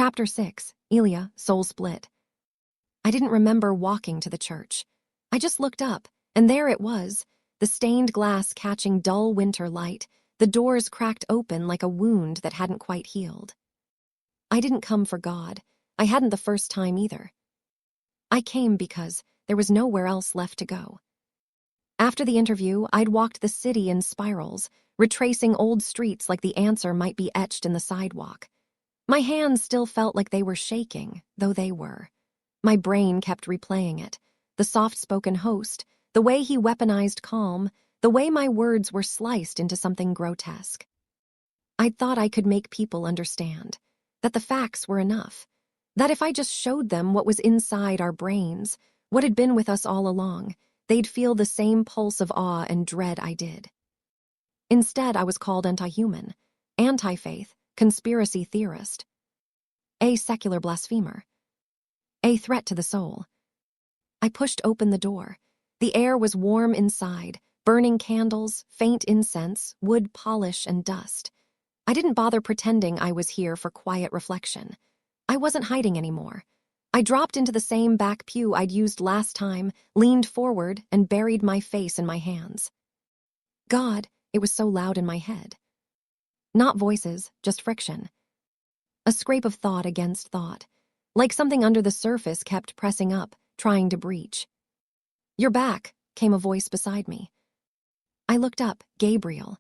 Chapter 6, Elia, Soul Split. I didn't remember walking to the church. I just looked up, and there it was, the stained glass catching dull winter light, the doors cracked open like a wound that hadn't quite healed. I didn't come for God. I hadn't the first time either. I came because there was nowhere else left to go. After the interview, I'd walked the city in spirals, retracing old streets like the answer might be etched in the sidewalk. My hands still felt like they were shaking, though they were. My brain kept replaying it, the soft-spoken host, the way he weaponized calm, the way my words were sliced into something grotesque. I'd thought I could make people understand, that the facts were enough, that if I just showed them what was inside our brains, what had been with us all along, they'd feel the same pulse of awe and dread I did. Instead, I was called anti-human, anti-faith, conspiracy theorist, a secular blasphemer, a threat to the soul. I pushed open the door. The air was warm inside, burning candles, faint incense, wood polish, and dust. I didn't bother pretending I was here for quiet reflection. I wasn't hiding anymore. I dropped into the same back pew I'd used last time, leaned forward, and buried my face in my hands. God, it was so loud in my head. Not voices, just friction. A scrape of thought against thought, like something under the surface kept pressing up, trying to breach. "You're back," came a voice beside me. I looked up, Gabriel.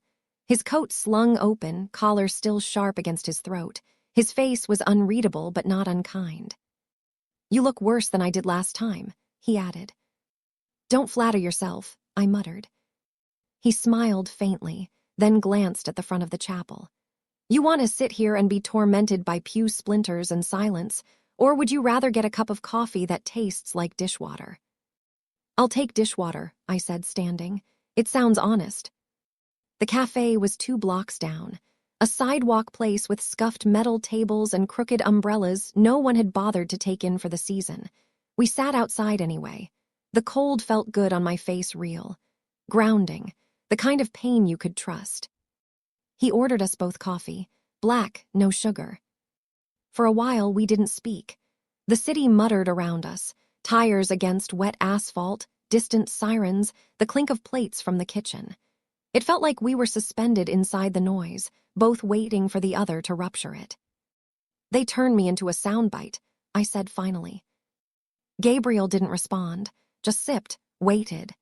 His coat slung open, collar still sharp against his throat. His face was unreadable but not unkind. "You look worse than I did last time," he added. "Don't flatter yourself," I muttered. He smiled faintly, then glanced at the front of the chapel. "You want to sit here and be tormented by pew splinters and silence, or would you rather get a cup of coffee that tastes like dishwater?" "I'll take dishwater," I said, standing. "It sounds honest." The cafe was 2 blocks down, a sidewalk place with scuffed metal tables and crooked umbrellas no one had bothered to take in for the season. We sat outside anyway. The cold felt good on my face, real. Grounding, the kind of pain you could trust. He ordered us both coffee, black, no sugar. For a while, we didn't speak. The city muttered around us, tires against wet asphalt, distant sirens, the clink of plates from the kitchen. It felt like we were suspended inside the noise, both waiting for the other to rupture it. "They turned me into a soundbite," I said finally. Gabriel didn't respond, just sipped, waited.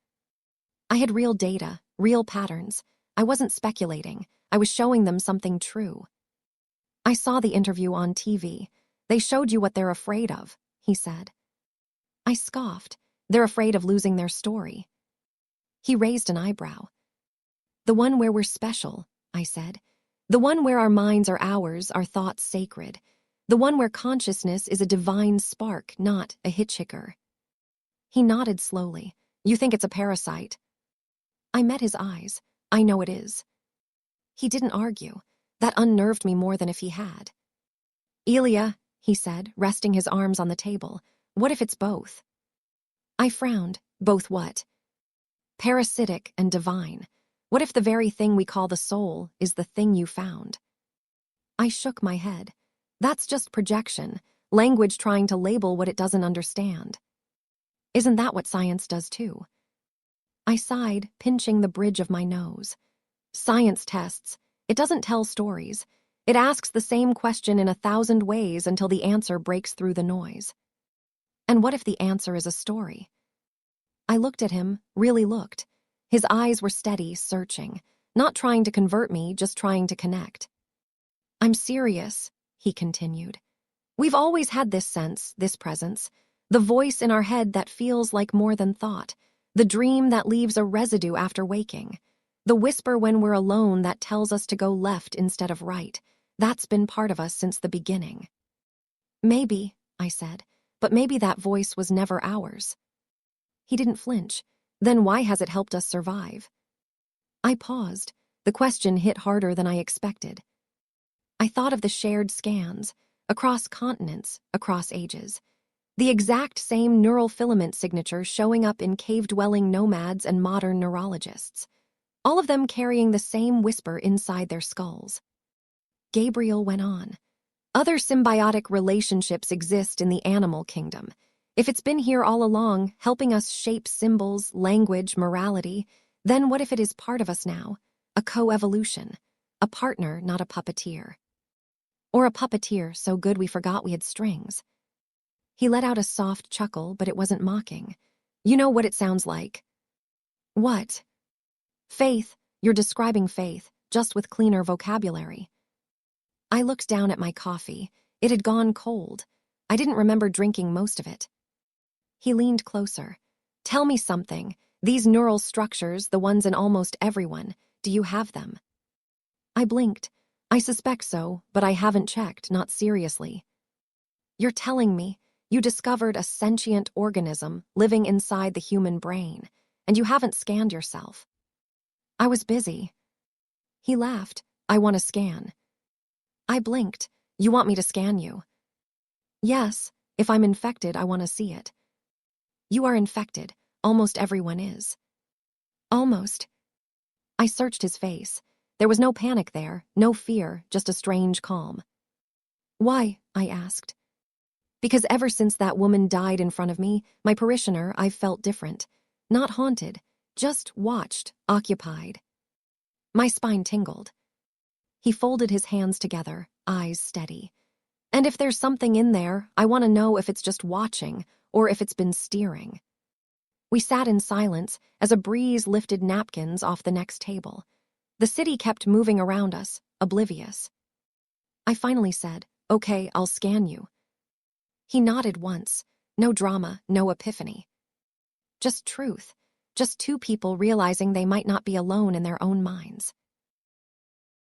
I had real data, real patterns. I wasn't speculating. I was showing them something true. "I saw the interview on TV. They showed you what they're afraid of," he said. I scoffed. "They're afraid of losing their story." He raised an eyebrow. "The one where we're special," I said. "The one where our minds are ours, our thoughts sacred. The one where consciousness is a divine spark, not a hitchhiker." He nodded slowly. "You think it's a parasite?" I met his eyes. "I know it is." He didn't argue. That unnerved me more than if he had. "Elia," he said, resting his arms on the table, "what if it's both?" I frowned. "Both what?" "Parasitic and divine. What if the very thing we call the soul is the thing you found?" I shook my head. That's just projection, language trying to label what it doesn't understand. Isn't that what science does too? I sighed, pinching the bridge of my nose. Science tests. It doesn't tell stories. It asks the same question in 1,000 ways until the answer breaks through the noise. And what if the answer is a story? I looked at him, really looked. His eyes were steady, searching, not trying to convert me, just trying to connect. "I'm serious," he continued. "We've always had this sense, this presence, the voice in our head that feels like more than thought, the dream that leaves a residue after waking, the whisper when we're alone that tells us to go left instead of right. That's been part of us since the beginning." "Maybe," I said, "but maybe that voice was never ours." He didn't flinch. "Then why has it helped us survive?" I paused. The question hit harder than I expected. I thought of the shared scans, across continents, across ages. The exact same neural filament signature showing up in cave-dwelling nomads and modern neurologists. All of them carrying the same whisper inside their skulls. Gabriel went on. Other symbiotic relationships exist in the animal kingdom. If it's been here all along, helping us shape symbols, language, morality, then what if it is part of us now? A co-evolution. A partner, not a puppeteer. Or a puppeteer so good we forgot we had strings. He let out a soft chuckle, but it wasn't mocking. You know what it sounds like. What? Faith. You're describing faith, just with cleaner vocabulary. I looked down at my coffee. It had gone cold. I didn't remember drinking most of it. He leaned closer. Tell me something. These neural structures, the ones in almost everyone, do you have them? I blinked. I suspect so, but I haven't checked, not seriously. You're telling me you discovered a sentient organism living inside the human brain, and you haven't scanned yourself. I was busy. He laughed. I want to scan. I blinked. You want me to scan you? Yes, if I'm infected, I want to see it. You are infected. Almost everyone is. Almost. I searched his face. There was no panic there, no fear, just a strange calm. Why? I asked. Because ever since that woman died in front of me, my parishioner, I've felt different. Not haunted, just watched, occupied. My spine tingled. He folded his hands together, eyes steady. And if there's something in there, I want to know if it's just watching or if it's been steering. We sat in silence as a breeze lifted napkins off the next table. The city kept moving around us, oblivious. I finally said, "Okay, I'll scan you." He nodded once. No drama, no epiphany. Just truth. Just two people realizing they might not be alone in their own minds.